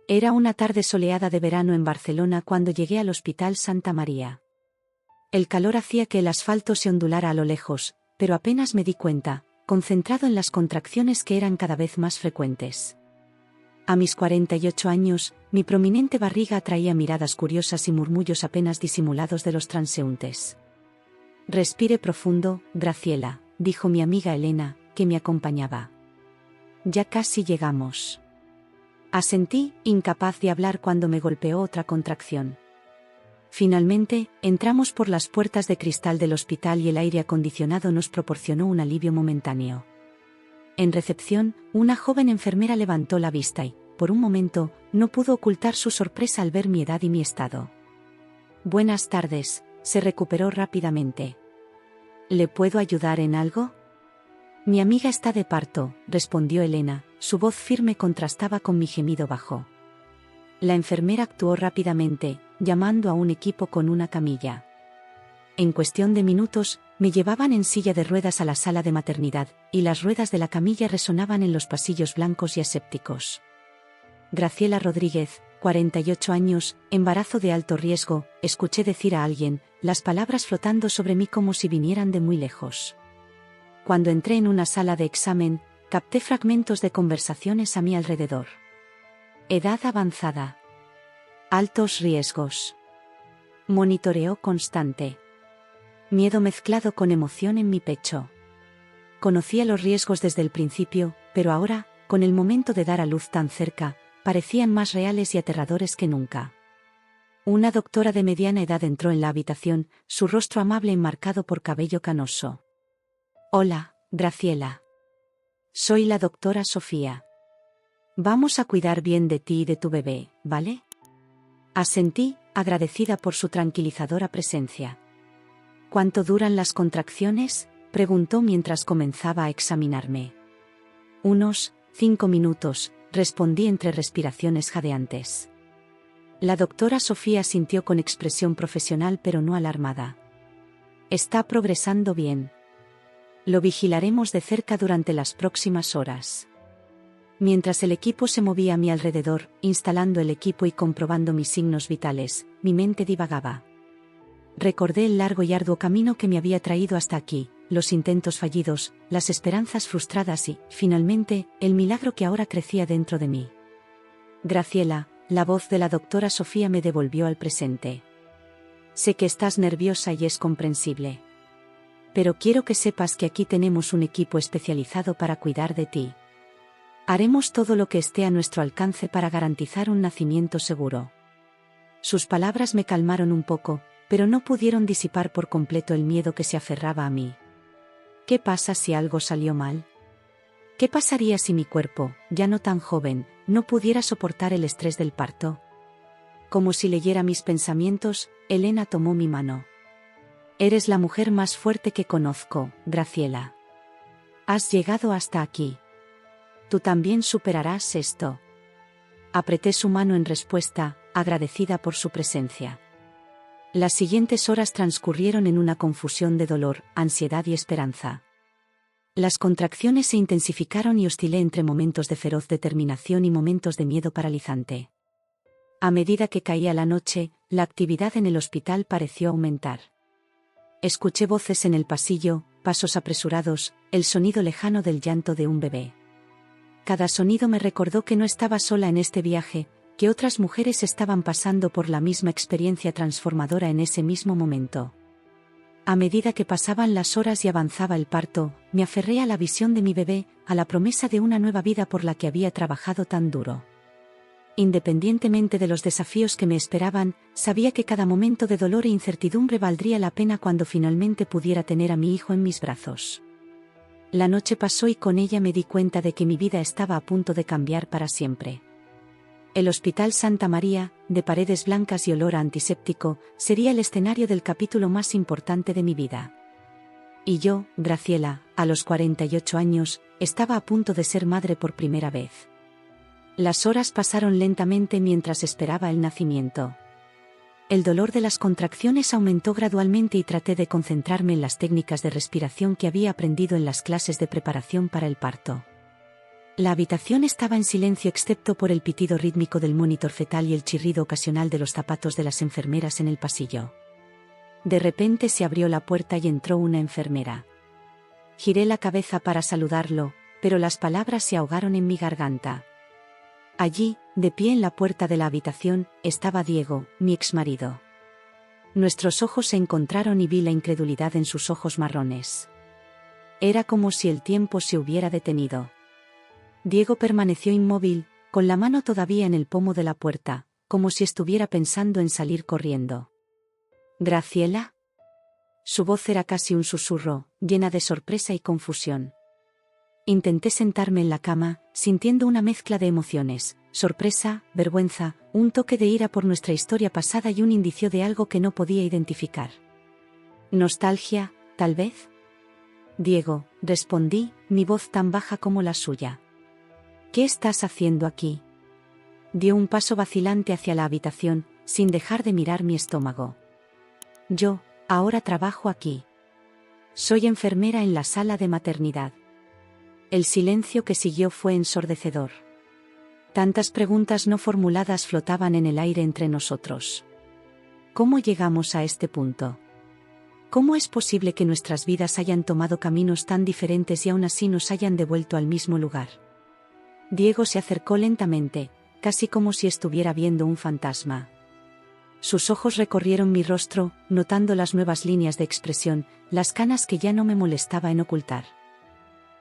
Era una tarde soleada de verano en Barcelona cuando llegué al Hospital Santa María. El calor hacía que el asfalto se ondulara a lo lejos, pero apenas me di cuenta, concentrado en las contracciones que eran cada vez más frecuentes. A mis 48 años, mi prominente barriga atraía miradas curiosas y murmullos apenas disimulados de los transeúntes. «Respire profundo, Graciela», dijo mi amiga Elena, que me acompañaba. «Ya casi llegamos». Asentí, incapaz de hablar cuando me golpeó otra contracción. Finalmente, entramos por las puertas de cristal del hospital y el aire acondicionado nos proporcionó un alivio momentáneo. En recepción, una joven enfermera levantó la vista y, por un momento, no pudo ocultar su sorpresa al ver mi edad y mi estado. «Buenas tardes», se recuperó rápidamente. «¿Le puedo ayudar en algo?» «Mi amiga está de parto», respondió Elena, su voz firme contrastaba con mi gemido bajo. La enfermera actuó rápidamente, llamando a un equipo con una camilla. En cuestión de minutos, me llevaban en silla de ruedas a la sala de maternidad, y las ruedas de la camilla resonaban en los pasillos blancos y asépticos. Graciela Rodríguez, 48 años, embarazo de alto riesgo, escuché decir a alguien, las palabras flotando sobre mí como si vinieran de muy lejos. Cuando entré en una sala de examen, capté fragmentos de conversaciones a mi alrededor. Edad avanzada. Altos riesgos. Monitoreo constante. Miedo mezclado con emoción en mi pecho. Conocía los riesgos desde el principio, pero ahora, con el momento de dar a luz tan cerca, parecían más reales y aterradores que nunca. Una doctora de mediana edad entró en la habitación, su rostro amable enmarcado por cabello canoso. «Hola, Graciela. Soy la doctora Sofía. Vamos a cuidar bien de ti y de tu bebé, ¿vale?» Asentí, agradecida por su tranquilizadora presencia. «¿Cuánto duran las contracciones?», preguntó mientras comenzaba a examinarme. «Unos 5 minutos», respondí entre respiraciones jadeantes. La doctora Sofía asintió con expresión profesional pero no alarmada. «Está progresando bien. Lo vigilaremos de cerca durante las próximas horas». Mientras el equipo se movía a mi alrededor, instalando el equipo y comprobando mis signos vitales, mi mente divagaba. Recordé el largo y arduo camino que me había traído hasta aquí, los intentos fallidos, las esperanzas frustradas y, finalmente, el milagro que ahora crecía dentro de mí. «Graciela», la voz de la doctora Sofía me devolvió al presente. «Sé que estás nerviosa y es comprensible. Pero quiero que sepas que aquí tenemos un equipo especializado para cuidar de ti. Haremos todo lo que esté a nuestro alcance para garantizar un nacimiento seguro». Sus palabras me calmaron un poco, pero no pudieron disipar por completo el miedo que se aferraba a mí. ¿Qué pasa si algo salió mal? ¿Qué pasaría si mi cuerpo, ya no tan joven, no pudiera soportar el estrés del parto? Como si leyera mis pensamientos, Elena tomó mi mano. «Eres la mujer más fuerte que conozco, Graciela. Has llegado hasta aquí. Tú también superarás esto». Apreté su mano en respuesta, agradecida por su presencia. Las siguientes horas transcurrieron en una confusión de dolor, ansiedad y esperanza. Las contracciones se intensificaron y oscilé entre momentos de feroz determinación y momentos de miedo paralizante. A medida que caía la noche, la actividad en el hospital pareció aumentar. Escuché voces en el pasillo, pasos apresurados, el sonido lejano del llanto de un bebé. Cada sonido me recordó que no estaba sola en este viaje, que otras mujeres estaban pasando por la misma experiencia transformadora en ese mismo momento. A medida que pasaban las horas y avanzaba el parto, me aferré a la visión de mi bebé, a la promesa de una nueva vida por la que había trabajado tan duro. Independientemente de los desafíos que me esperaban, sabía que cada momento de dolor e incertidumbre valdría la pena cuando finalmente pudiera tener a mi hijo en mis brazos. La noche pasó y con ella me di cuenta de que mi vida estaba a punto de cambiar para siempre. El Hospital Santa María, de paredes blancas y olor a antiséptico, sería el escenario del capítulo más importante de mi vida. Y yo, Graciela, a los 48 años, estaba a punto de ser madre por primera vez. Las horas pasaron lentamente mientras esperaba el nacimiento. El dolor de las contracciones aumentó gradualmente y traté de concentrarme en las técnicas de respiración que había aprendido en las clases de preparación para el parto. La habitación estaba en silencio excepto por el pitido rítmico del monitor fetal y el chirrido ocasional de los zapatos de las enfermeras en el pasillo. De repente se abrió la puerta y entró una enfermera. Giré la cabeza para saludarlo, pero las palabras se ahogaron en mi garganta. Allí, de pie en la puerta de la habitación, estaba Diego, mi exmarido. Nuestros ojos se encontraron y vi la incredulidad en sus ojos marrones. Era como si el tiempo se hubiera detenido. Diego permaneció inmóvil, con la mano todavía en el pomo de la puerta, como si estuviera pensando en salir corriendo. ¿Graciela? Su voz era casi un susurro, llena de sorpresa y confusión. Intenté sentarme en la cama, sintiendo una mezcla de emociones, sorpresa, vergüenza, un toque de ira por nuestra historia pasada y un indicio de algo que no podía identificar. ¿Nostalgia, tal vez? Diego, respondí, mi voz tan baja como la suya. ¿Qué estás haciendo aquí? Dio un paso vacilante hacia la habitación, sin dejar de mirar mi estómago. Yo, ahora trabajo aquí. Soy enfermera en la sala de maternidad. El silencio que siguió fue ensordecedor. Tantas preguntas no formuladas flotaban en el aire entre nosotros. ¿Cómo llegamos a este punto? ¿Cómo es posible que nuestras vidas hayan tomado caminos tan diferentes y aún así nos hayan devuelto al mismo lugar? Diego se acercó lentamente, casi como si estuviera viendo un fantasma. Sus ojos recorrieron mi rostro, notando las nuevas líneas de expresión, las canas que ya no me molestaba en ocultar.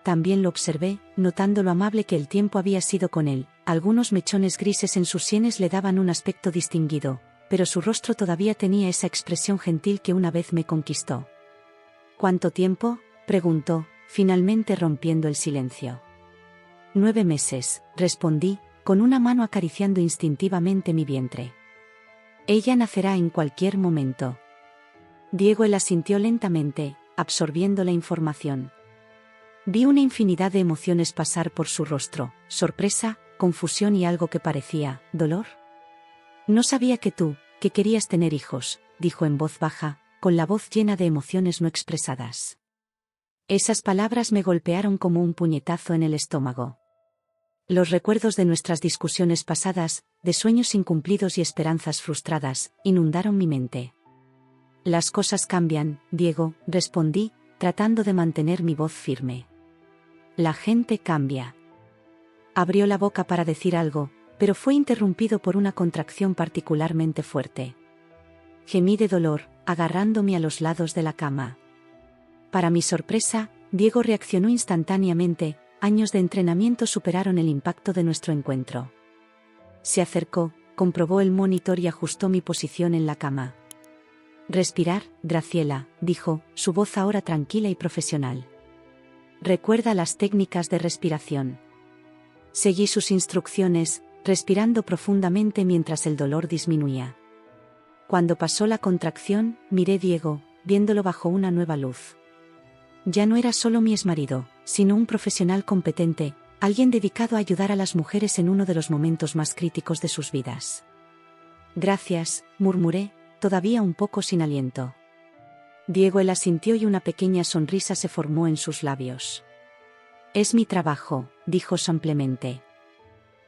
También lo observé, notando lo amable que el tiempo había sido con él. Algunos mechones grises en sus sienes le daban un aspecto distinguido, pero su rostro todavía tenía esa expresión gentil que una vez me conquistó. ¿Cuánto tiempo?, preguntó, finalmente rompiendo el silencio. 9 meses, respondí, con una mano acariciando instintivamente mi vientre. Ella nacerá en cualquier momento. Diego la asintió lentamente, absorbiendo la información. Vi una infinidad de emociones pasar por su rostro, sorpresa, confusión y algo que parecía dolor. No sabía que querías tener hijos, dijo en voz baja, con la voz llena de emociones no expresadas. Esas palabras me golpearon como un puñetazo en el estómago. Los recuerdos de nuestras discusiones pasadas, de sueños incumplidos y esperanzas frustradas, inundaron mi mente. Las cosas cambian, Diego, respondí, tratando de mantener mi voz firme. La gente cambia. Abrió la boca para decir algo, pero fue interrumpido por una contracción particularmente fuerte. Gemí de dolor, agarrándome a los lados de la cama. Para mi sorpresa, Diego reaccionó instantáneamente. Años de entrenamiento superaron el impacto de nuestro encuentro. Se acercó, comprobó el monitor y ajustó mi posición en la cama. Respirar, Graciela, dijo, su voz ahora tranquila y profesional. Recuerda las técnicas de respiración. Seguí sus instrucciones, respirando profundamente mientras el dolor disminuía. Cuando pasó la contracción, miré a Diego, viéndolo bajo una nueva luz. Ya no era solo mi exmarido, sino un profesional competente, alguien dedicado a ayudar a las mujeres en uno de los momentos más críticos de sus vidas. Gracias, murmuré, todavía un poco sin aliento. Diego él asintió y una pequeña sonrisa se formó en sus labios. Es mi trabajo, dijo simplemente.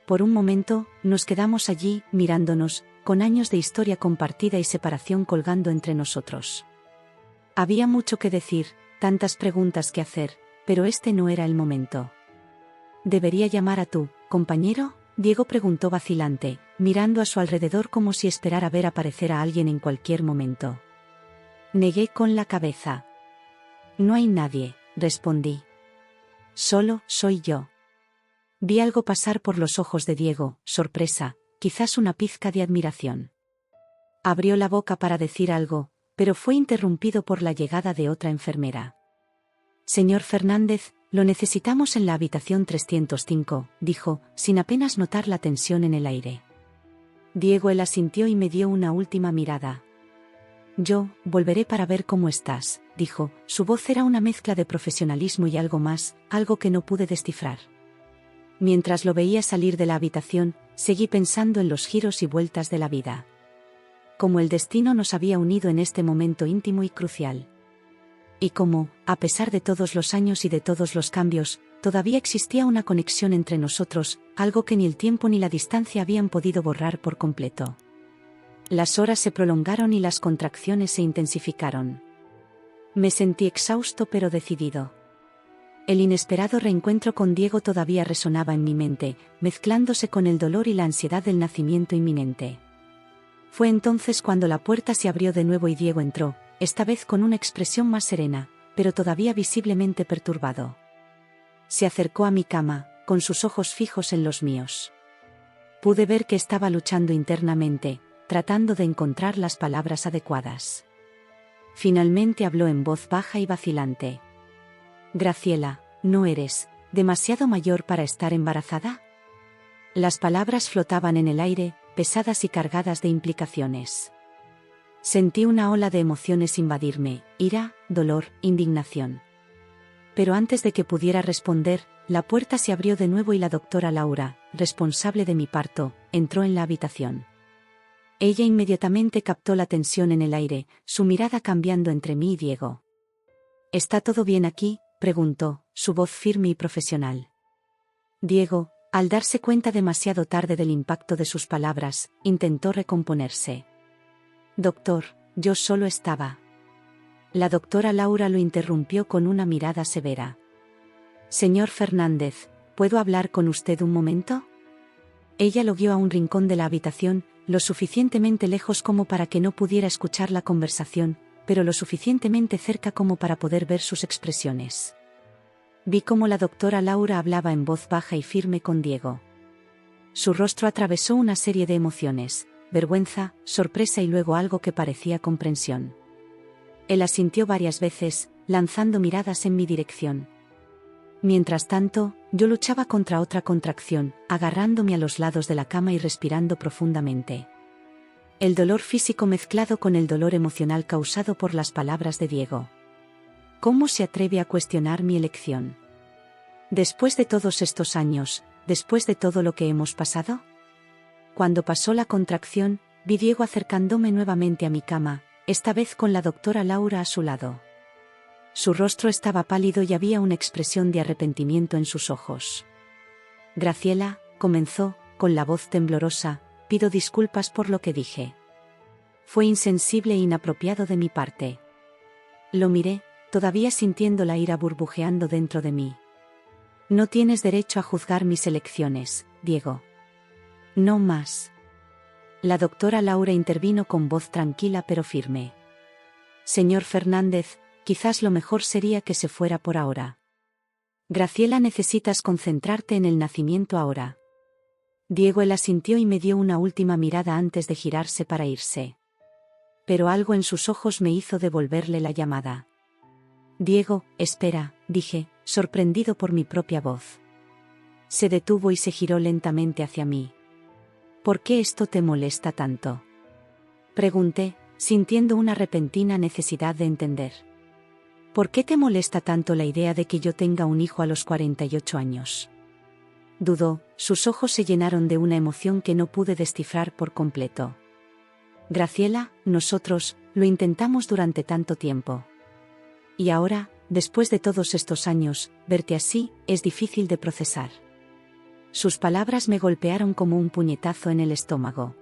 Por un momento, nos quedamos allí, mirándonos, con años de historia compartida y separación colgando entre nosotros. Había mucho que decir, tantas preguntas que hacer, pero este no era el momento. ¿Debería llamar a tu compañero?, Diego preguntó vacilante, mirando a su alrededor como si esperara ver aparecer a alguien en cualquier momento. Negué con la cabeza. No hay nadie, respondí. Solo soy yo. Vi algo pasar por los ojos de Diego, sorpresa, quizás una pizca de admiración. Abrió la boca para decir algo, pero fue interrumpido por la llegada de otra enfermera. Señor Fernández, lo necesitamos en la habitación 305, dijo, sin apenas notar la tensión en el aire. Diego él asintió y me dio una última mirada. Yo, volveré para ver cómo estás, dijo, su voz era una mezcla de profesionalismo y algo más, algo que no pude descifrar. Mientras lo veía salir de la habitación, seguí pensando en los giros y vueltas de la vida. Cómo el destino nos había unido en este momento íntimo y crucial. Y cómo, a pesar de todos los años y de todos los cambios, todavía existía una conexión entre nosotros, algo que ni el tiempo ni la distancia habían podido borrar por completo. Las horas se prolongaron y las contracciones se intensificaron. Me sentí exhausto pero decidido. El inesperado reencuentro con Diego todavía resonaba en mi mente, mezclándose con el dolor y la ansiedad del nacimiento inminente. Fue entonces cuando la puerta se abrió de nuevo y Diego entró, esta vez con una expresión más serena, pero todavía visiblemente perturbado. Se acercó a mi cama, con sus ojos fijos en los míos. Pude ver que estaba luchando internamente, tratando de encontrar las palabras adecuadas. Finalmente habló en voz baja y vacilante. Graciela, ¿no eres demasiado mayor para estar embarazada? Las palabras flotaban en el aire, pesadas y cargadas de implicaciones. Sentí una ola de emociones invadirme, ira, dolor, indignación. Pero antes de que pudiera responder, la puerta se abrió de nuevo y la doctora Laura, responsable de mi parto, entró en la habitación. Ella inmediatamente captó la tensión en el aire, su mirada cambiando entre mí y Diego. ¿Está todo bien aquí?, preguntó, su voz firme y profesional. Diego, al darse cuenta demasiado tarde del impacto de sus palabras, intentó recomponerse. Doctor, yo solo estaba. La doctora Laura lo interrumpió con una mirada severa. Señor Fernández, ¿puedo hablar con usted un momento? Ella lo guió a un rincón de la habitación, lo suficientemente lejos como para que no pudiera escuchar la conversación, pero lo suficientemente cerca como para poder ver sus expresiones. Vi cómo la doctora Laura hablaba en voz baja y firme con Diego. Su rostro atravesó una serie de emociones, vergüenza, sorpresa y luego algo que parecía comprensión. Él asintió varias veces, lanzando miradas en mi dirección. Mientras tanto, yo luchaba contra otra contracción, agarrándome a los lados de la cama y respirando profundamente. El dolor físico mezclado con el dolor emocional causado por las palabras de Diego. ¿Cómo se atreve a cuestionar mi elección? Después de todos estos años, después de todo lo que hemos pasado. Cuando pasó la contracción, vi Diego acercándome nuevamente a mi cama, esta vez con la doctora Laura a su lado. Su rostro estaba pálido y había una expresión de arrepentimiento en sus ojos. Graciela, comenzó, con la voz temblorosa, pido disculpas por lo que dije. Fue insensible e inapropiado de mi parte. Lo miré, todavía sintiendo la ira burbujeando dentro de mí. No tienes derecho a juzgar mis elecciones, Diego. No más. La doctora Laura intervino con voz tranquila pero firme. Señor Fernández, quizás lo mejor sería que se fuera por ahora. Graciela, necesitas concentrarte en el nacimiento ahora. Diego él asintió y me dio una última mirada antes de girarse para irse. Pero algo en sus ojos me hizo devolverle la llamada. Diego, espera, dije, sorprendido por mi propia voz. Se detuvo y se giró lentamente hacia mí. ¿Por qué esto te molesta tanto? Pregunté, sintiendo una repentina necesidad de entender. ¿Por qué te molesta tanto la idea de que yo tenga un hijo a los 48 años? Dudó, sus ojos se llenaron de una emoción que no pude descifrar por completo. Graciela, nosotros, lo intentamos durante tanto tiempo. Y ahora, después de todos estos años, verte así, es difícil de procesar. Sus palabras me golpearon como un puñetazo en el estómago.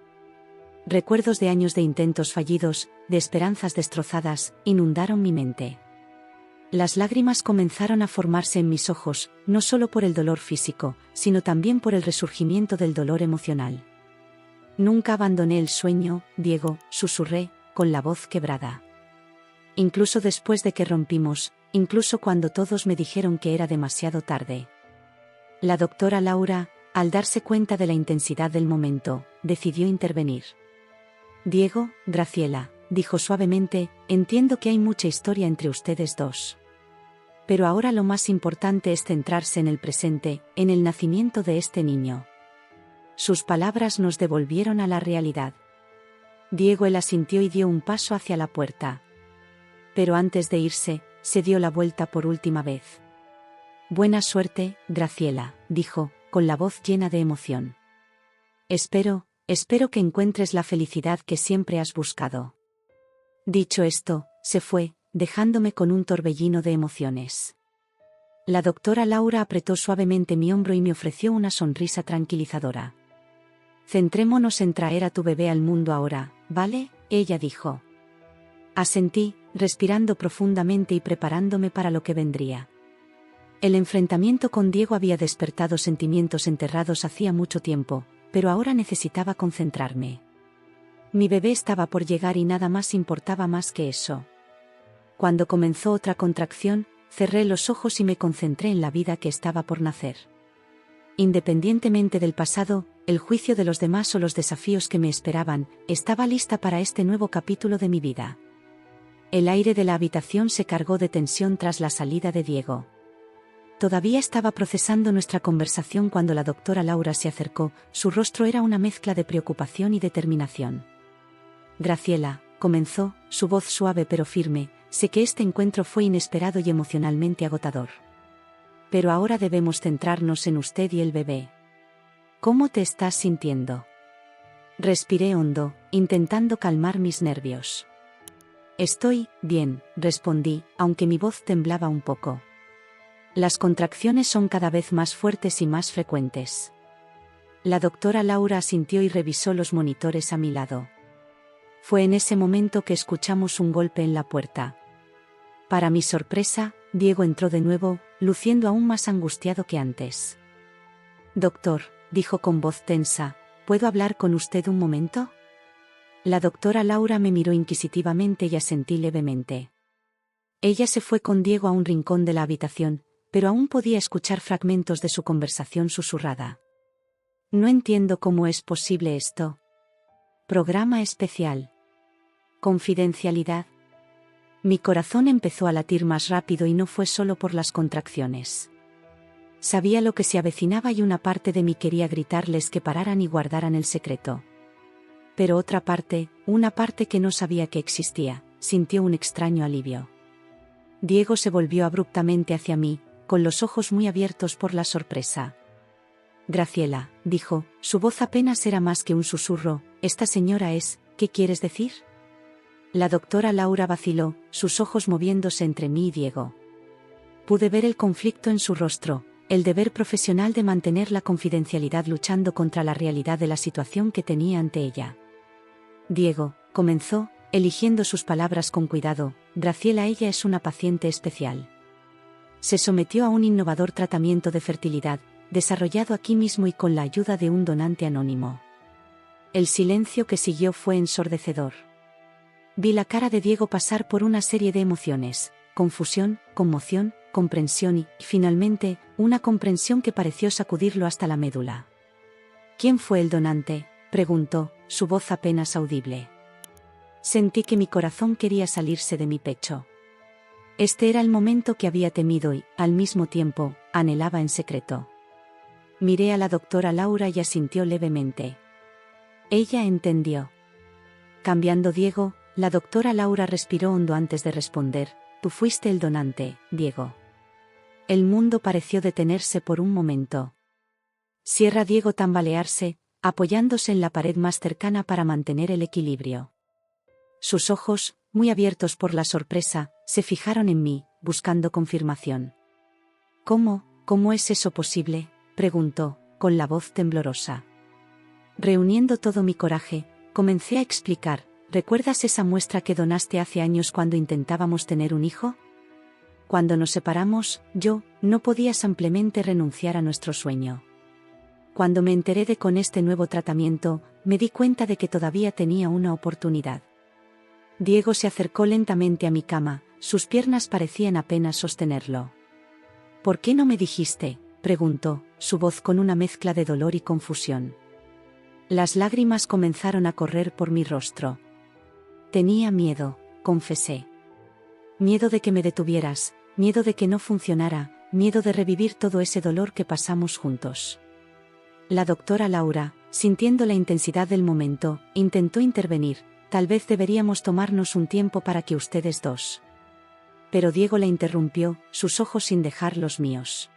Recuerdos de años de intentos fallidos, de esperanzas destrozadas, inundaron mi mente. Las lágrimas comenzaron a formarse en mis ojos, no solo por el dolor físico, sino también por el resurgimiento del dolor emocional. Nunca abandoné el sueño, Diego, susurré, con la voz quebrada. Incluso después de que rompimos, incluso cuando todos me dijeron que era demasiado tarde. La doctora Laura, al darse cuenta de la intensidad del momento, decidió intervenir. Diego, Graciela, dijo suavemente, entiendo que hay mucha historia entre ustedes dos. Pero ahora lo más importante es centrarse en el presente, en el nacimiento de este niño. Sus palabras nos devolvieron a la realidad. Diego él asintió y dio un paso hacia la puerta. Pero antes de irse, se dio la vuelta por última vez. Buena suerte, Graciela, dijo, con la voz llena de emoción. Espero que encuentres la felicidad que siempre has buscado. Dicho esto, se fue, dejándome con un torbellino de emociones. La doctora Laura apretó suavemente mi hombro y me ofreció una sonrisa tranquilizadora. Centrémonos en traer a tu bebé al mundo ahora, ¿vale? Ella dijo. Asentí, respirando profundamente y preparándome para lo que vendría. El enfrentamiento con Diego había despertado sentimientos enterrados hacía mucho tiempo, pero ahora necesitaba concentrarme. Mi bebé estaba por llegar y nada más importaba más que eso. Cuando comenzó otra contracción, cerré los ojos y me concentré en la vida que estaba por nacer. Independientemente del pasado, el juicio de los demás o los desafíos que me esperaban, estaba lista para este nuevo capítulo de mi vida. El aire de la habitación se cargó de tensión tras la salida de Diego. Todavía estaba procesando nuestra conversación cuando la doctora Laura se acercó, su rostro era una mezcla de preocupación y determinación. Graciela, comenzó, su voz suave pero firme, sé que este encuentro fue inesperado y emocionalmente agotador. Pero ahora debemos centrarnos en usted y el bebé. ¿Cómo te estás sintiendo? Respiré hondo, intentando calmar mis nervios. Estoy bien, respondí, aunque mi voz temblaba un poco. Las contracciones son cada vez más fuertes y más frecuentes. La doctora Laura asintió y revisó los monitores a mi lado. Fue en ese momento que escuchamos un golpe en la puerta. Para mi sorpresa, Diego entró de nuevo, luciendo aún más angustiado que antes. «Doctor», dijo con voz tensa, «¿puedo hablar con usted un momento?» La doctora Laura me miró inquisitivamente y asentí levemente. Ella se fue con Diego a un rincón de la habitación, pero aún podía escuchar fragmentos de su conversación susurrada. «No entiendo cómo es posible esto. Programa especial. Confidencialidad». Mi corazón empezó a latir más rápido y no fue solo por las contracciones. Sabía lo que se avecinaba y una parte de mí quería gritarles que pararan y guardaran el secreto. Pero otra parte, una parte que no sabía que existía, sintió un extraño alivio. Diego se volvió abruptamente hacia mí, con los ojos muy abiertos por la sorpresa. «Graciela», dijo, su voz apenas era más que un susurro, «esta señora es, ¿qué quieres decir?» La doctora Laura vaciló, sus ojos moviéndose entre mí y Diego. Pude ver el conflicto en su rostro, el deber profesional de mantener la confidencialidad luchando contra la realidad de la situación que tenía ante ella. «Diego», comenzó, eligiendo sus palabras con cuidado, «Graciela, ella es una paciente especial. Se sometió a un innovador tratamiento de fertilidad, desarrollado aquí mismo y con la ayuda de un donante anónimo». El silencio que siguió fue ensordecedor. Vi la cara de Diego pasar por una serie de emociones, confusión, conmoción, comprensión y, finalmente, una comprensión que pareció sacudirlo hasta la médula. «¿Quién fue el donante?», preguntó, su voz apenas audible. Sentí que mi corazón quería salirse de mi pecho. Este era el momento que había temido y, al mismo tiempo, anhelaba en secreto. Miré a la doctora Laura y asintió levemente. Ella entendió. Cambiando Diego, la doctora Laura respiró hondo antes de responder, «Tú fuiste el donante, Diego». El mundo pareció detenerse por un momento. Sierra Diego tambalearse, apoyándose en la pared más cercana para mantener el equilibrio. Sus ojos, muy abiertos por la sorpresa, se fijaron en mí, buscando confirmación. ¿Cómo es eso posible?», preguntó, con la voz temblorosa. Reuniendo todo mi coraje, comencé a explicar, «¿Recuerdas esa muestra que donaste hace años cuando intentábamos tener un hijo? Cuando nos separamos, yo, no podía simplemente renunciar a nuestro sueño. Cuando me enteré de con este nuevo tratamiento, me di cuenta de que todavía tenía una oportunidad». Diego se acercó lentamente a mi cama, sus piernas parecían apenas sostenerlo. «¿Por qué no me dijiste?», preguntó, su voz con una mezcla de dolor y confusión. Las lágrimas comenzaron a correr por mi rostro. «Tenía miedo», confesé. «Miedo de que me detuvieras, miedo de que no funcionara, miedo de revivir todo ese dolor que pasamos juntos». La doctora Laura, sintiendo la intensidad del momento, intentó intervenir, «Tal vez deberíamos tomarnos un tiempo para que ustedes dos». Pero Diego la interrumpió, sus ojos sin dejar los míos.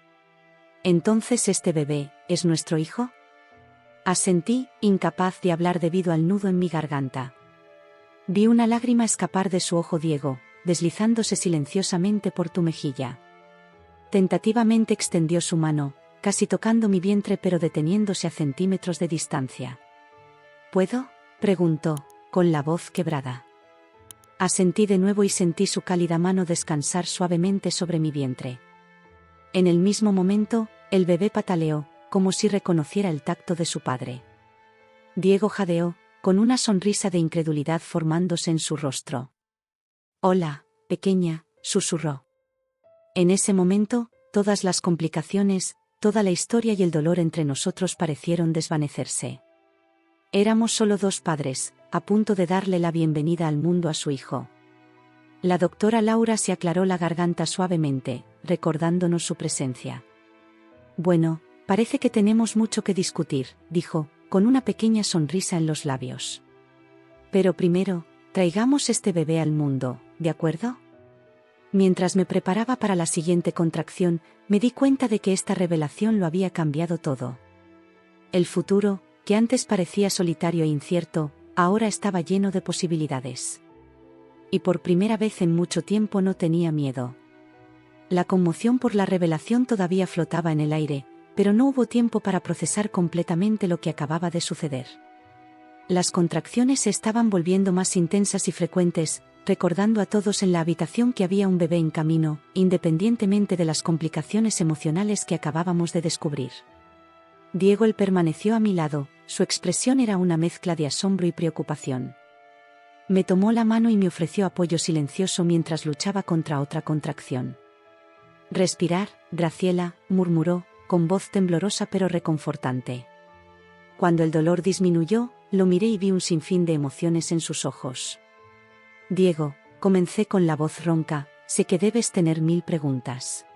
«¿Entonces este bebé, es nuestro hijo?». Asentí, incapaz de hablar debido al nudo en mi garganta. Vi una lágrima escapar de su ojo Diego, deslizándose silenciosamente por tu mejilla. Tentativamente extendió su mano, casi tocando mi vientre pero deteniéndose a centímetros de distancia. ¿Puedo?, preguntó, con la voz quebrada. Asentí de nuevo y sentí su cálida mano descansar suavemente sobre mi vientre. En el mismo momento, el bebé pataleó, como si reconociera el tacto de su padre. Diego jadeó, con una sonrisa de incredulidad formándose en su rostro. «Hola, pequeña», susurró. En ese momento, todas las complicaciones, toda la historia y el dolor entre nosotros parecieron desvanecerse. Éramos solo dos padres, a punto de darle la bienvenida al mundo a su hijo. La doctora Laura se aclaró la garganta suavemente, recordándonos su presencia. «Bueno, parece que tenemos mucho que discutir», dijo, con una pequeña sonrisa en los labios. «Pero primero, traigamos este bebé al mundo, ¿de acuerdo?». Mientras me preparaba para la siguiente contracción, me di cuenta de que esta revelación lo había cambiado todo. El futuro, que antes parecía solitario e incierto, ahora estaba lleno de posibilidades. Y por primera vez en mucho tiempo no tenía miedo. La conmoción por la revelación todavía flotaba en el aire, pero no hubo tiempo para procesar completamente lo que acababa de suceder. Las contracciones se estaban volviendo más intensas y frecuentes, recordando a todos en la habitación que había un bebé en camino, independientemente de las complicaciones emocionales que acabábamos de descubrir. Diego permaneció a mi lado, su expresión era una mezcla de asombro y preocupación. Me tomó la mano y me ofreció apoyo silencioso mientras luchaba contra otra contracción. «Respirar, Graciela», murmuró, con voz temblorosa pero reconfortante. Cuando el dolor disminuyó, lo miré y vi un sinfín de emociones en sus ojos. «Diego», comencé con la voz ronca, «sé que debes tener 1000 preguntas».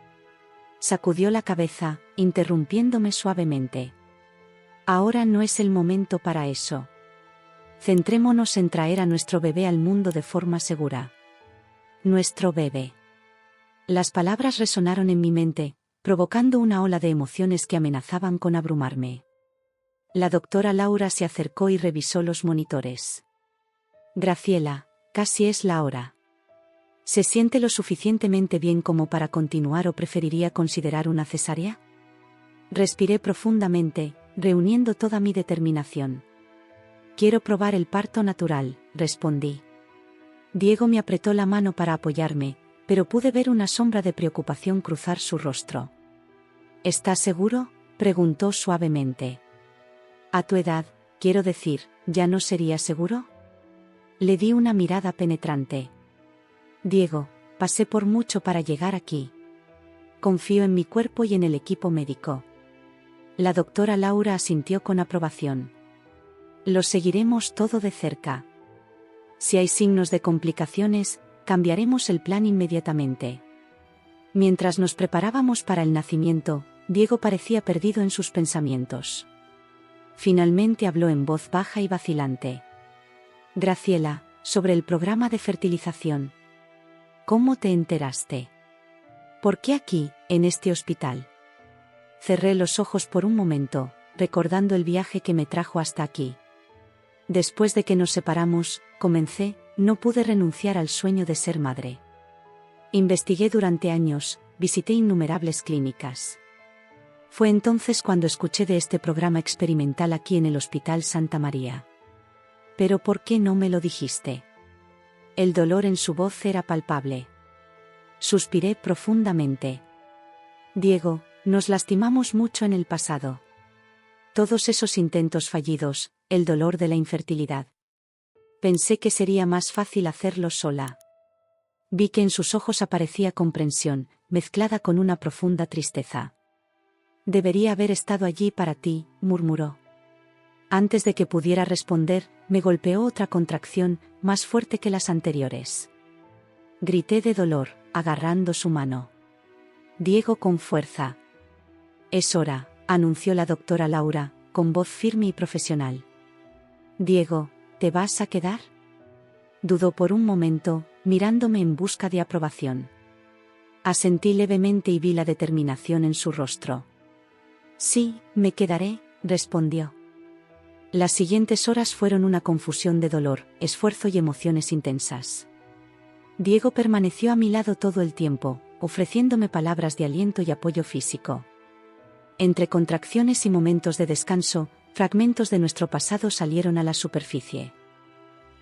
Sacudió la cabeza, interrumpiéndome suavemente. «Ahora no es el momento para eso. Centrémonos en traer a nuestro bebé al mundo de forma segura». «Nuestro bebé». Las palabras resonaron en mi mente, provocando una ola de emociones que amenazaban con abrumarme. La doctora Laura se acercó y revisó los monitores. «Graciela, casi es la hora. ¿Se siente lo suficientemente bien como para continuar o preferiría considerar una cesárea?». Respiré profundamente, reuniendo toda mi determinación. «Quiero probar el parto natural», respondí. Diego me apretó la mano para apoyarme, pero pude ver una sombra de preocupación cruzar su rostro. «¿Estás seguro?», preguntó suavemente. «A tu edad, quiero decir, ¿ya no sería seguro?». Le di una mirada penetrante. «Diego, pasé por mucho para llegar aquí. Confío en mi cuerpo y en el equipo médico». La doctora Laura asintió con aprobación. «Lo seguiremos todo de cerca. Si hay signos de complicaciones, cambiaremos el plan inmediatamente». Mientras nos preparábamos para el nacimiento, Diego parecía perdido en sus pensamientos. Finalmente habló en voz baja y vacilante. «Graciela, sobre el programa de fertilización. ¿Cómo te enteraste? ¿Por qué aquí, en este hospital?». Cerré los ojos por un momento, recordando el viaje que me trajo hasta aquí. Después de que nos separamos, comencé, no pude renunciar al sueño de ser madre. Investigué durante años, visité innumerables clínicas. Fue entonces cuando escuché de este programa experimental aquí en el Hospital Santa María. «¿Pero por qué no me lo dijiste?». El dolor en su voz era palpable. Suspiré profundamente. «Diego, nos lastimamos mucho en el pasado. Todos esos intentos fallidos, el dolor de la infertilidad. Pensé que sería más fácil hacerlo sola». Vi que en sus ojos aparecía comprensión, mezclada con una profunda tristeza. «Debería haber estado allí para ti», murmuró. Antes de que pudiera responder, me golpeó otra contracción, más fuerte que las anteriores. Grité de dolor, agarrando su mano. «Diego», con fuerza. «Es hora», anunció la doctora Laura, con voz firme y profesional. «Diego, ¿te vas a quedar?». Dudó por un momento, mirándome en busca de aprobación. Asentí levemente y vi la determinación en su rostro. «Sí, me quedaré», respondió. Las siguientes horas fueron una confusión de dolor, esfuerzo y emociones intensas. Diego permaneció a mi lado todo el tiempo, ofreciéndome palabras de aliento y apoyo físico. Entre contracciones y momentos de descanso, fragmentos de nuestro pasado salieron a la superficie.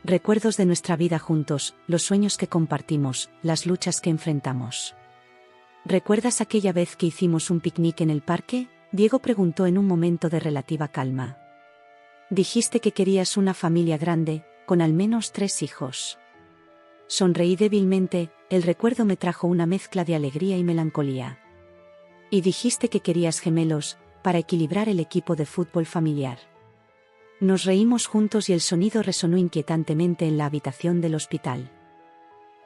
Recuerdos de nuestra vida juntos, los sueños que compartimos, las luchas que enfrentamos. ¿Recuerdas aquella vez que hicimos un picnic en el parque? Diego preguntó en un momento de relativa calma. Dijiste que querías una familia grande, con al menos 3 hijos. Sonreí débilmente, el recuerdo me trajo una mezcla de alegría y melancolía. Y dijiste que querías gemelos, para equilibrar el equipo de fútbol familiar. Nos reímos juntos y el sonido resonó inquietantemente en la habitación del hospital.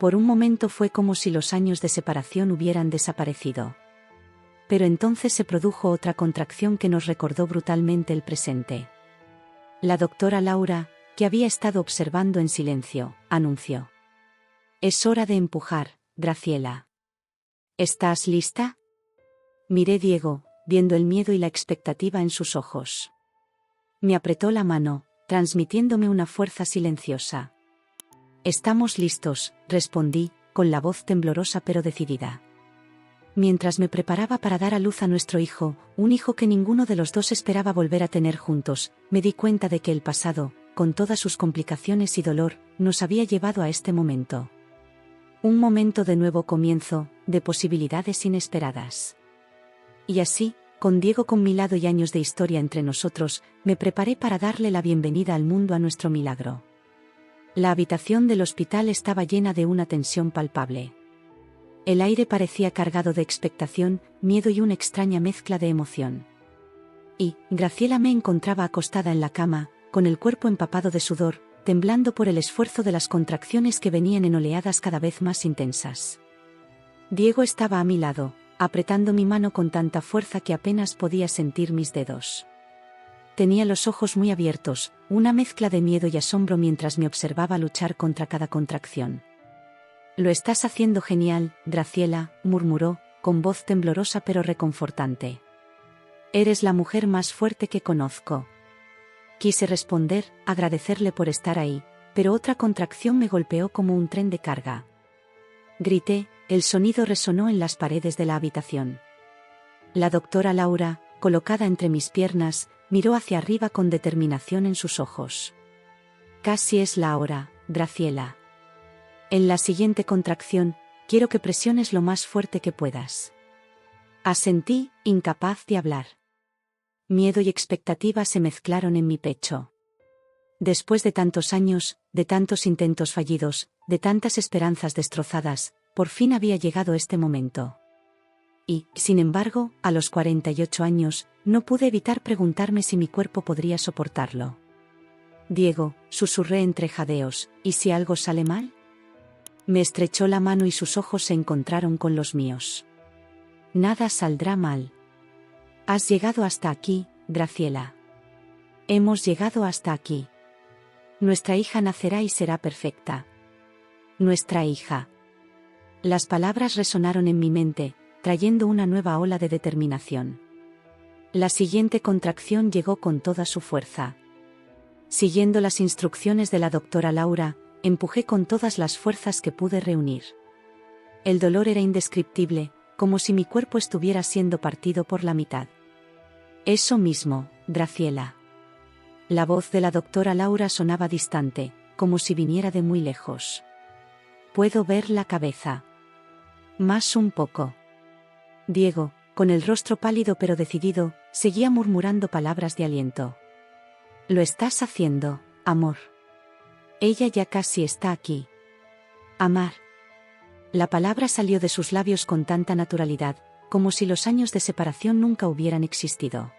Por un momento fue como si los años de separación hubieran desaparecido. Pero entonces se produjo otra contracción que nos recordó brutalmente el presente. La doctora Laura, que había estado observando en silencio, anunció. Es hora de empujar, Graciela. ¿Estás lista? Miré a Diego, viendo el miedo y la expectativa en sus ojos. Me apretó la mano, transmitiéndome una fuerza silenciosa. Estamos listos, respondí, con la voz temblorosa pero decidida. Mientras me preparaba para dar a luz a nuestro hijo, un hijo que ninguno de los dos esperaba volver a tener juntos, me di cuenta de que el pasado, con todas sus complicaciones y dolor, nos había llevado a este momento. Un momento de nuevo comienzo, de posibilidades inesperadas. Y así, con Diego con mi lado y años de historia entre nosotros, me preparé para darle la bienvenida al mundo a nuestro milagro. La habitación del hospital estaba llena de una tensión palpable. El aire parecía cargado de expectación, miedo y una extraña mezcla de emoción. Y, Graciela me encontraba acostada en la cama, con el cuerpo empapado de sudor, temblando por el esfuerzo de las contracciones que venían en oleadas cada vez más intensas. Diego estaba a mi lado, apretando mi mano con tanta fuerza que apenas podía sentir mis dedos. Tenía los ojos muy abiertos, una mezcla de miedo y asombro mientras me observaba luchar contra cada contracción. Lo estás haciendo genial, Graciela, murmuró, con voz temblorosa pero reconfortante. Eres la mujer más fuerte que conozco. Quise responder, agradecerle por estar ahí, pero otra contracción me golpeó como un tren de carga. Grité, el sonido resonó en las paredes de la habitación. La doctora Laura, colocada entre mis piernas, miró hacia arriba con determinación en sus ojos. Casi es la hora, Graciela. En la siguiente contracción, quiero que presiones lo más fuerte que puedas. Asentí, incapaz de hablar. Miedo y expectativa se mezclaron en mi pecho. Después de tantos años, de tantos intentos fallidos, de tantas esperanzas destrozadas, por fin había llegado este momento. Y, sin embargo, a los 48 años, no pude evitar preguntarme si mi cuerpo podría soportarlo. Diego, susurré entre jadeos, ¿y si algo sale mal? Me estrechó la mano y sus ojos se encontraron con los míos. Nada saldrá mal. Has llegado hasta aquí, Graciela. Hemos llegado hasta aquí. Nuestra hija nacerá y será perfecta. Nuestra hija. Las palabras resonaron en mi mente, trayendo una nueva ola de determinación. La siguiente contracción llegó con toda su fuerza. Siguiendo las instrucciones de la doctora Laura, empujé con todas las fuerzas que pude reunir. El dolor era indescriptible, como si mi cuerpo estuviera siendo partido por la mitad. Eso mismo, Graciela. La voz de la doctora Laura sonaba distante, como si viniera de muy lejos. Puedo ver la cabeza. Más un poco. Diego, con el rostro pálido pero decidido, seguía murmurando palabras de aliento. Lo estás haciendo, amor. Ella ya casi está aquí. Amar. La palabra salió de sus labios con tanta naturalidad, como si los años de separación nunca hubieran existido.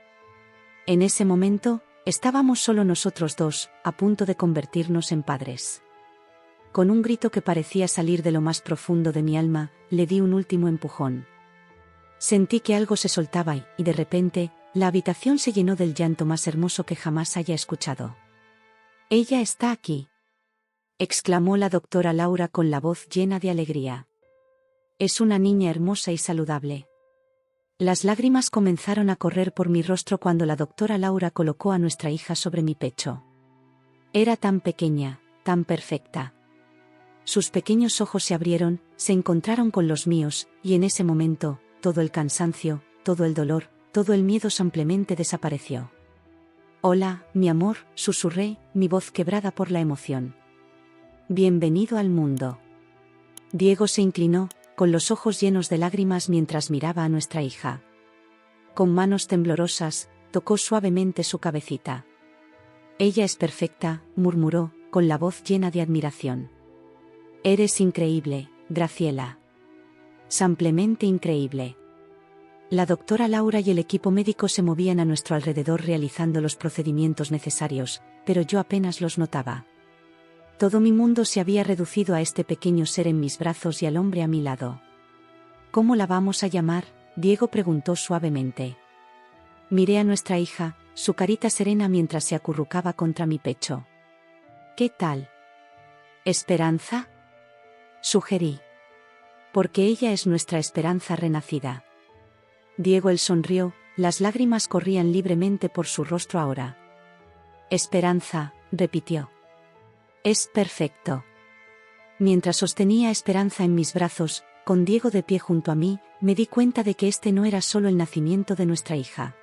En ese momento, estábamos solo nosotros dos, a punto de convertirnos en padres. Con un grito que parecía salir de lo más profundo de mi alma, le di un último empujón. Sentí que algo se soltaba y de repente, la habitación se llenó del llanto más hermoso que jamás haya escuchado. Ella está aquí, exclamó la doctora Laura con la voz llena de alegría. Es una niña hermosa y saludable. Las lágrimas comenzaron a correr por mi rostro cuando la doctora Laura colocó a nuestra hija sobre mi pecho. Era tan pequeña, tan perfecta. Sus pequeños ojos se abrieron, se encontraron con los míos, y en ese momento, todo el cansancio, todo el dolor, todo el miedo simplemente desapareció. «Hola, mi amor», susurré, mi voz quebrada por la emoción. «Bienvenido al mundo». Diego se inclinó, con los ojos llenos de lágrimas mientras miraba a nuestra hija. Con manos temblorosas, tocó suavemente su cabecita. «Ella es perfecta», murmuró, con la voz llena de admiración. «Eres increíble, Graciela. Simplemente increíble». La doctora Laura y el equipo médico se movían a nuestro alrededor realizando los procedimientos necesarios, pero yo apenas los notaba. Todo mi mundo se había reducido a este pequeño ser en mis brazos y al hombre a mi lado. «¿Cómo la vamos a llamar?», Diego preguntó suavemente. Miré a nuestra hija, su carita serena mientras se acurrucaba contra mi pecho. «¿Qué tal? ¿Esperanza?», sugerí. «Porque ella es nuestra esperanza renacida». Diego él sonrió, las lágrimas corrían libremente por su rostro ahora. «Esperanza», repitió. «Es perfecto». Mientras sostenía a Esperanza en mis brazos, con Diego de pie junto a mí, me di cuenta de que este no era solo el nacimiento de nuestra hija.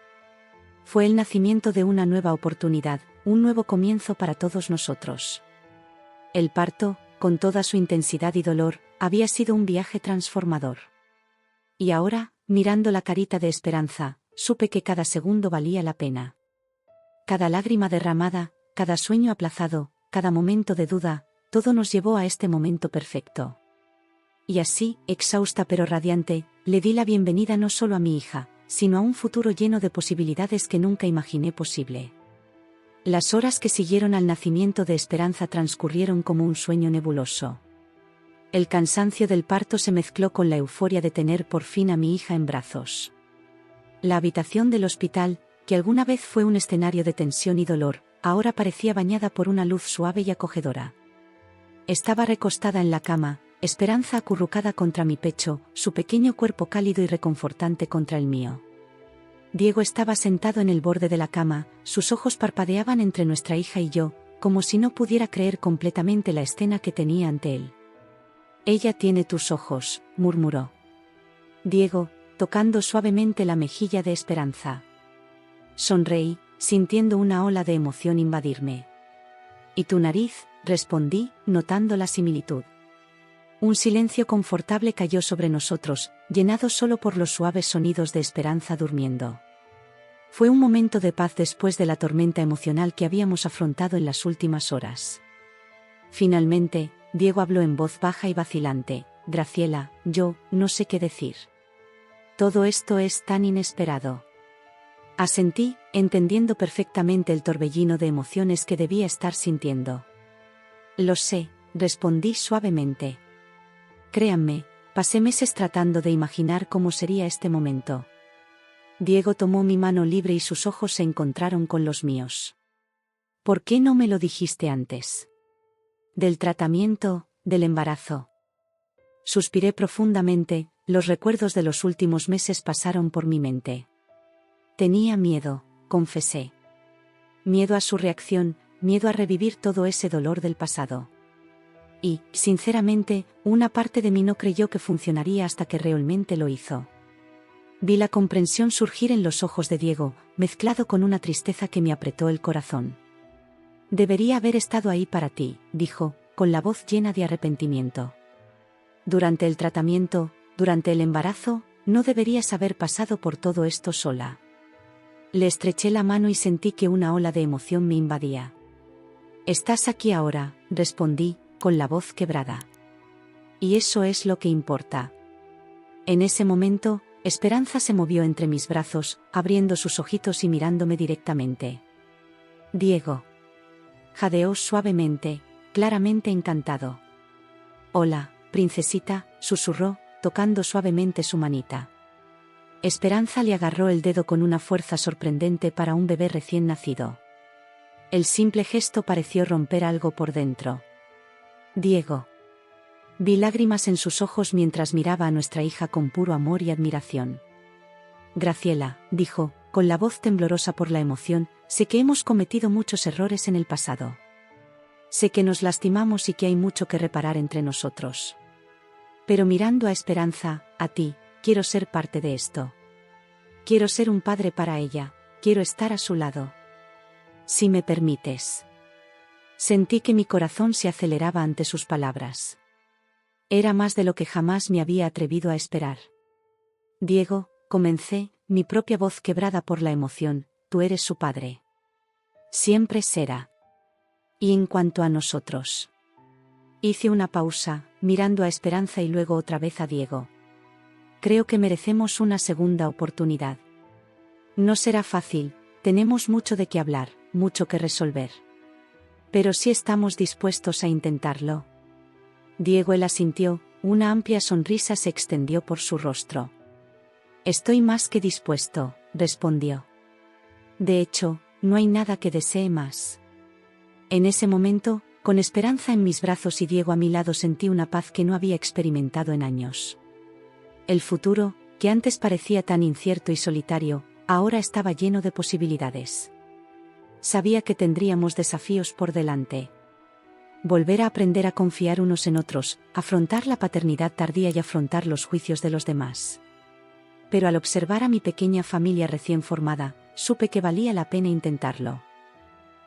Fue el nacimiento de una nueva oportunidad, un nuevo comienzo para todos nosotros. El parto, con toda su intensidad y dolor, había sido un viaje transformador. Y ahora, mirando la carita de Esperanza, supe que cada segundo valía la pena. Cada lágrima derramada, cada sueño aplazado, cada momento de duda, todo nos llevó a este momento perfecto. Y así, exhausta pero radiante, le di la bienvenida no solo a mi hija, sino a un futuro lleno de posibilidades que nunca imaginé posible. Las horas que siguieron al nacimiento de Esperanza transcurrieron como un sueño nebuloso. El cansancio del parto se mezcló con la euforia de tener por fin a mi hija en brazos. La habitación del hospital, que alguna vez fue un escenario de tensión y dolor, ahora parecía bañada por una luz suave y acogedora. Estaba recostada en la cama, Esperanza acurrucada contra mi pecho, su pequeño cuerpo cálido y reconfortante contra el mío. Diego estaba sentado en el borde de la cama, sus ojos parpadeaban entre nuestra hija y yo, como si no pudiera creer completamente la escena que tenía ante él. «Ella tiene tus ojos», murmuró Diego, tocando suavemente la mejilla de Esperanza. Sonreí, sintiendo una ola de emoción invadirme. «¿Y tu nariz?», respondí, notando la similitud. Un silencio confortable cayó sobre nosotros, llenado solo por los suaves sonidos de Esperanza durmiendo. Fue un momento de paz después de la tormenta emocional que habíamos afrontado en las últimas horas. Finalmente, Diego habló en voz baja y vacilante: «Graciela, yo no sé qué decir. Todo esto es tan inesperado». Asentí, entendiendo perfectamente el torbellino de emociones que debía estar sintiendo. «Lo sé», respondí suavemente. «Créanme, pasé meses tratando de imaginar cómo sería este momento». Diego tomó mi mano libre y sus ojos se encontraron con los míos. «¿Por qué no me lo dijiste antes? Del tratamiento, del embarazo». Suspiré profundamente, los recuerdos de los últimos meses pasaron por mi mente. Tenía miedo, confesé. Miedo a su reacción, miedo a revivir todo ese dolor del pasado. Y, sinceramente, una parte de mí no creyó que funcionaría hasta que realmente lo hizo. Vi la comprensión surgir en los ojos de Diego, mezclado con una tristeza que me apretó el corazón. «Debería haber estado ahí para ti», dijo, con la voz llena de arrepentimiento. «Durante el tratamiento, durante el embarazo, no deberías haber pasado por todo esto sola». Le estreché la mano y sentí que una ola de emoción me invadía. «Estás aquí ahora», respondí, con la voz quebrada. «Y eso es lo que importa». En ese momento, Esperanza se movió entre mis brazos, abriendo sus ojitos y mirándome directamente. «Diego», jadeó suavemente, claramente encantado. «Hola, princesita», susurró, tocando suavemente su manita. Esperanza le agarró el dedo con una fuerza sorprendente para un bebé recién nacido. El simple gesto pareció romper algo por dentro. «Diego». Vi lágrimas en sus ojos mientras miraba a nuestra hija con puro amor y admiración. «Graciela», dijo, con la voz temblorosa por la emoción, «sé que hemos cometido muchos errores en el pasado. Sé que nos lastimamos y que hay mucho que reparar entre nosotros. Pero mirando a Esperanza, a ti, quiero ser parte de esto. Quiero ser un padre para ella, quiero estar a su lado. Si me permites. Sentí que mi corazón se aceleraba ante sus palabras. Era más de lo que jamás me había atrevido a esperar. Diego, comencé, mi propia voz quebrada por la emoción, tú eres su padre. Siempre será. Y en cuanto a nosotros. Hice una pausa, mirando a Esperanza y luego otra vez a Diego. Creo que merecemos una segunda oportunidad. No será fácil, tenemos mucho de qué hablar, mucho que resolver. Pero sí estamos dispuestos a intentarlo. Diego él asintió, una amplia sonrisa se extendió por su rostro. Estoy más que dispuesto, respondió. De hecho, no hay nada que desee más. En ese momento, con Esperanza en mis brazos y Diego a mi lado sentí una paz que no había experimentado en años. El futuro, que antes parecía tan incierto y solitario, ahora estaba lleno de posibilidades. Sabía que tendríamos desafíos por delante. Volver a aprender a confiar unos en otros, afrontar la paternidad tardía y afrontar los juicios de los demás. Pero al observar a mi pequeña familia recién formada, supe que valía la pena intentarlo.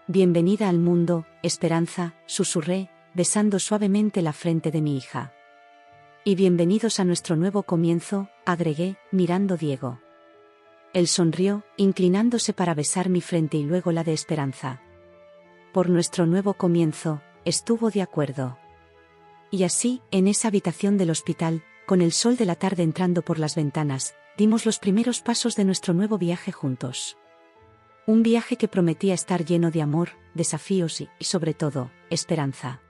Bienvenida al mundo, Esperanza, susurré, besando suavemente la frente de mi hija. Y bienvenidos a nuestro nuevo comienzo, agregué, mirando a Diego. Él sonrió, inclinándose para besar mi frente y luego la de Esperanza. Por nuestro nuevo comienzo, estuvo de acuerdo. Y así, en esa habitación del hospital, con el sol de la tarde entrando por las ventanas, dimos los primeros pasos de nuestro nuevo viaje juntos. Un viaje que prometía estar lleno de amor, desafíos y, sobre todo, esperanza.